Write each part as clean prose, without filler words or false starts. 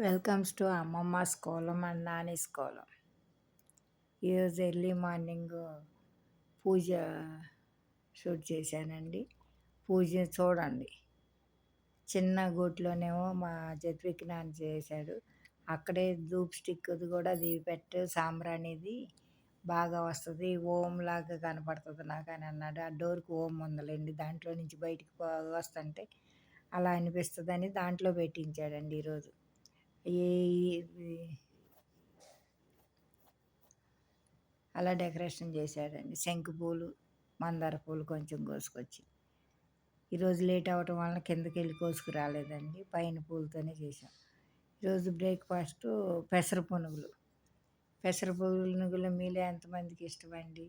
Welcomes to అమ్మమ్మస్ kolam and నానీస్ కోలం. ఈరోజు ఎర్లీ మార్నింగ్ పూజ షూట్ చేశానండి. పూజ చూడండి. చిన్న గూట్లోనేమో మా జత్విక్ నాన్న చేశాడు. అక్కడే ధూప్ స్టిక్ది కూడా అది పెట్టు సాంబ్రాణిది బాగా వస్తుంది, ఓం లాగా కనపడుతుంది నాకు అని అన్నాడు. ఆ డోర్కి ఓం ఉందలేండి, దాంట్లో నుంచి బయటికి వస్తుంటే అలా అనిపిస్తుందని దాంట్లో పెట్టించాడండి ఈరోజు. ఏ అలా డెకరేషన్ చేశాడండి. శంకు పూలు, మందార పూలు కొంచెం కోసుకొచ్చి. ఈరోజు లేట్ అవ్వటం వలన కిందకి వెళ్ళి కోసుకురాలేదండి, పైన పూలతోనే చేసాం. ఈరోజు బ్రేక్ఫాస్ట్ పెసర పునుగులు. పెసర పునుగులు మీలో ఎంతమందికి ఇష్టమండి?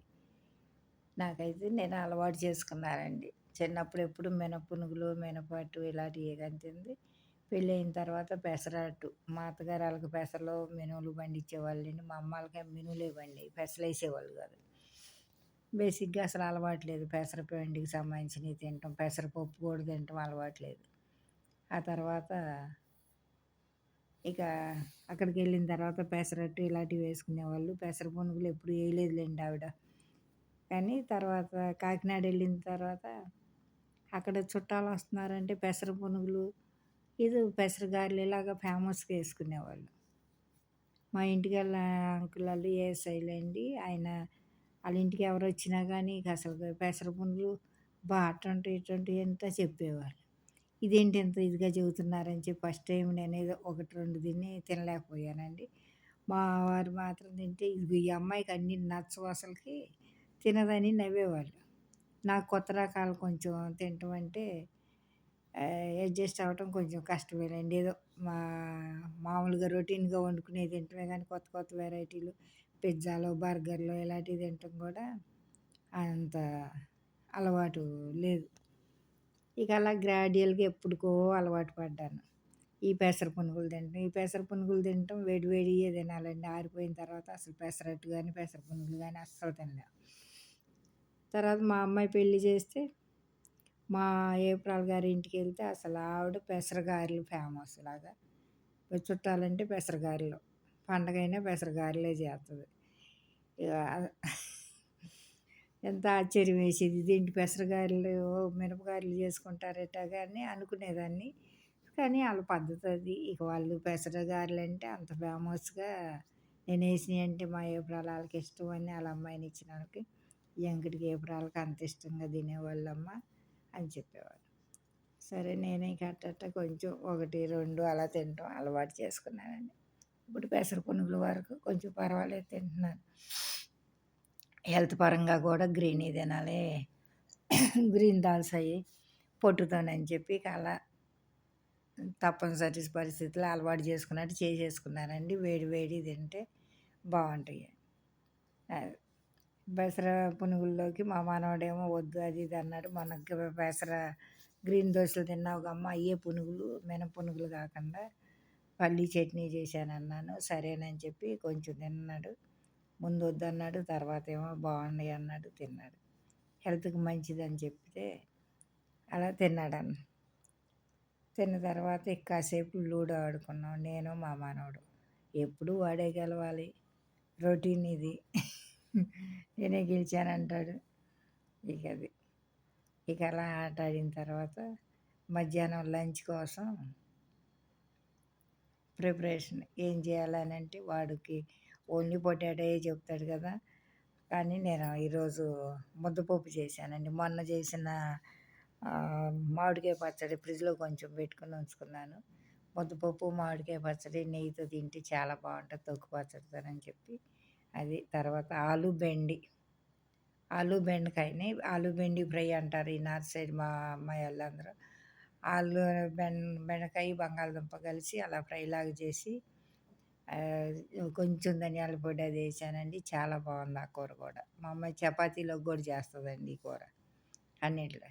నాకైతే నేను అలవాటు చేసుకున్నానండి. చిన్నప్పుడు ఎప్పుడు మినపునుగులు, మినపట్టు ఇలాంటివి తింది. పెళ్ళయిన తర్వాత పెసరట్టు. మా అత్తగారు వాళ్ళకి పెసరలో మినువులు పండించేవాళ్ళండి. మా అమ్మ వాళ్ళకి మినువులే పండేవి, పెసలు వేసేవాళ్ళు కాదు. బేసిక్గా అసలు అలవాట్లేదు పెసర పిండికి సంబంధించినవి తినటం, పెసరపప్పు కూడా తినటం అలవాట్లేదు. ఆ తర్వాత ఇక అక్కడికి వెళ్ళిన తర్వాత పెసరట్టు ఇలాంటివి వేసుకునేవాళ్ళు. పెసర పునుగులు ఎప్పుడు వేయలేదులేండి ఆవిడ. కానీ తర్వాత కాకినాడ వెళ్ళిన తర్వాత అక్కడ చుట్టాలు వస్తున్నారంటే పెసర పునుగులు, ఇది పెసరగారెలు ఇలాగ ఫేమస్గా వేసుకునేవాళ్ళు. మా ఇంటికి వెళ్ళిన అంకుల్ వాళ్ళు ఏఎస్ఐలండి. ఆయన వాళ్ళ ఇంటికి ఎవరు వచ్చినా కానీ ఇక అసలు పెసర పునుగులు అటువంటి ఇటువంటి ఎంత చెప్పేవాళ్ళు. ఇదేంటి ఎంత ఇదిగా చెబుతున్నారని చెప్పి ఫస్ట్ టైం నేను ఏదో ఒకటి రెండు తిని తినలేకపోయానండి. మా వారు మాత్రం తింటే ఇది ఈ అమ్మాయికి అన్నీ నచ్చవు అసలుకి, తినదని నవ్వేవాళ్ళు. నాకు కొత్త రకాలు కొంచెం తినటం అంటే అడ్జస్ట్ అవ్వటం కొంచెం కష్టమేనండి. ఏదో మా మామూలుగా రొటీన్గా వండుకునేది తింటమే కానీ కొత్త కొత్త వెరైటీలు పిజ్జాలు, బర్గర్లు ఇలాంటివి తినటం కూడా అంత అలవాటు లేదు. ఇక అలా గ్రాడ్యువల్గా ఎప్పుడుకో అలవాటు పడ్డాను ఈ పెసర పునుగులు తినటం. ఈ పెసర పునుగులు తినటం వేడి వేడియే తినాలండి. ఆరిపోయిన తర్వాత అసలు పెసరట్టు కానీ పెసర పునుగులు కానీ అస్సలు తినలేం. తర్వాత మా అమ్మాయి పెళ్ళి చేస్తే మా ఏప్రాల్ గారి ఇంటికి వెళ్తే అసలు ఆవిడ పెసరగారెలు ఫేమస్ లాగా. చుట్టాలంటే పెసరగారెలు, పండగైనా పెసరగారెలే చేస్తుంది. ఇక ఎంత ఆశ్చర్యం వేసేది, ఇదేంటి పెసరగారెలు మినపగారెలు చేసుకుంటారట కానీ అనుకునేదాన్ని. కానీ వాళ్ళ పద్ధతి అది. ఇక వాళ్ళు పెసరగారెలు అంటే అంత ఫేమస్గా నేను వేసినవి అంటే మా ఏప్రాల్ వాళ్ళకి ఇష్టం అని వాళ్ళ అమ్మాయిని ఇచ్చిన వాళ్ళకి, ఎంకటికి ఏప్రాల్కి అంత ఇష్టంగా తినేవాళ్ళమ్మ అని చెప్పేవాళ్ళు. సరే నేనే కట్టట కొంచెం ఒకటి రెండు అలా తినటం అలవాటు చేసుకున్నానండి. ఇప్పుడు పెసర పునుగుల వరకు కొంచెం పర్వాలేదు తింటున్నాను. హెల్త్ పరంగా కూడా గ్రీన్ తినాలి, గ్రీన్ దాల్స్ అయ్యి పొట్టుతోనని చెప్పి అలా తప్పనిసరి పరిస్థితుల్లో అలవాటు చేసుకున్నట్టు చేసేసుకున్నానండి. వేడి వేడి తింటే బాగుంటాయి. పెసర పునుగుల్లోకి మా మనవడేమో వద్దు అది ఇది అన్నాడు. మనకి పెసర గ్రీన్ దోశలు తిన్నావు అమ్మ, అయ్యే పునుగులు పునుగులు కాకుండా పల్లీ చట్నీ చేశానన్నాను. సరేనని చెప్పి కొంచెం తిన్నాడు. ముందు వద్దన్నాడు, తర్వాత ఏమో బాగున్నాయి అన్నాడు, తిన్నాడు. హెల్త్కి మంచిదని చెప్తే అలా తిన్నాడు. తిన్న తర్వాత కాసేపు లూడో ఆడుకున్నాం నేను మా మనవడు. ఎప్పుడు వాడే గెలవాలి, రొటీన్ ఇది. నేనే గెలిచానంటాడు. ఇక అది ఇక అలా ఆట ఆడిన తర్వాత మధ్యాహ్నం లంచ్ కోసం ప్రిపరేషన్ ఏం చేయాలని అంటే వాడికి ఓన్లీ పొటాటోయే చెప్తాడు కదా. కానీ నేను ఈరోజు ముద్దపప్పు చేశానండి. మొన్న చేసిన మామిడికాయ పచ్చడి ఫ్రిడ్జ్లో కొంచెం పెట్టుకుని ఉంచుకున్నాను. ముద్దపప్పు మామిడికాయ పచ్చడి నెయ్యితో తింటే చాలా బాగుంటుంది, తొక్కు పచ్చడితోనని చెప్పి అది. తర్వాత ఆలు బెండకాయని ఆలు బెండి ఫ్రై అంటారు ఈ నార్త్ సైడ్ మా అమ్మాయి వాళ్ళందరూ. ఆలు బెండకాయ బంగాళదుంప కలిసి అలా ఫ్రైలాగా చేసి కొంచెం ధనియాల పొడి అది వేసానండి. చాలా బాగుంది ఆ కూర కూడా. మా అమ్మాయి చపాతీలోకి కూడా చేస్తుందండి ఈ కూర అన్నిట్లో.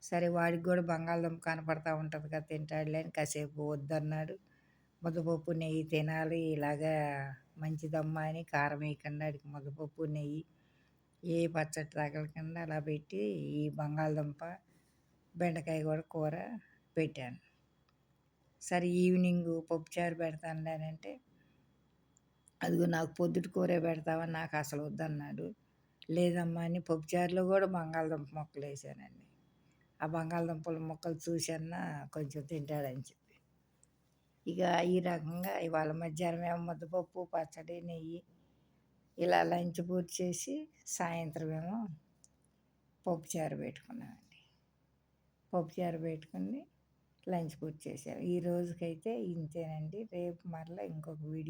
సరే వాడికి కూడా బంగాళదుంప కనపడతా ఉంటుంది కదా, తింటాడులే అని కాసేపు వద్దన్నాడు. ముద్దపప్పు నెయ్యి తినాలి ఇలాగా మంచిదమ్మా అని కారం వేయకుండా వాడికి ముద్దపప్పు నెయ్యి ఏ పచ్చడి తగలకుండా అలా పెట్టి ఈ బంగాళదుంప బెండకాయ కూడా కూర పెట్టాను. సరే ఈవినింగు పప్పుచారు పెడతానులే అనంటే, అదిగో నాకు పొద్దుట కూరే పెడతావా నాకసలు వద్దన్నాడు. లేదమ్మా అని పప్పుచారులో గూడా బంగాళదుంప ముక్కలేసానండి. ఆ బంగాళదుంపల ముక్కలు చూసన్నా కొంచెం తింటాడని చెప్పి. ఇక ఈ రకంగా ఇవాళ మధ్యాహ్నమేమో ముద్దపప్పు, పచ్చడి, నెయ్యి ఇలా లంచ్ పూర్తి చేసి, సాయంత్రమేమో పప్పుచారు పెట్టుకున్నామండి. పప్పుచారు పెట్టుకొని లంచ్ పూర్తి చేసాం. ఈ రోజుకైతే ఇంతేనండి. రేపు మరలా ఇంకొక వీడియో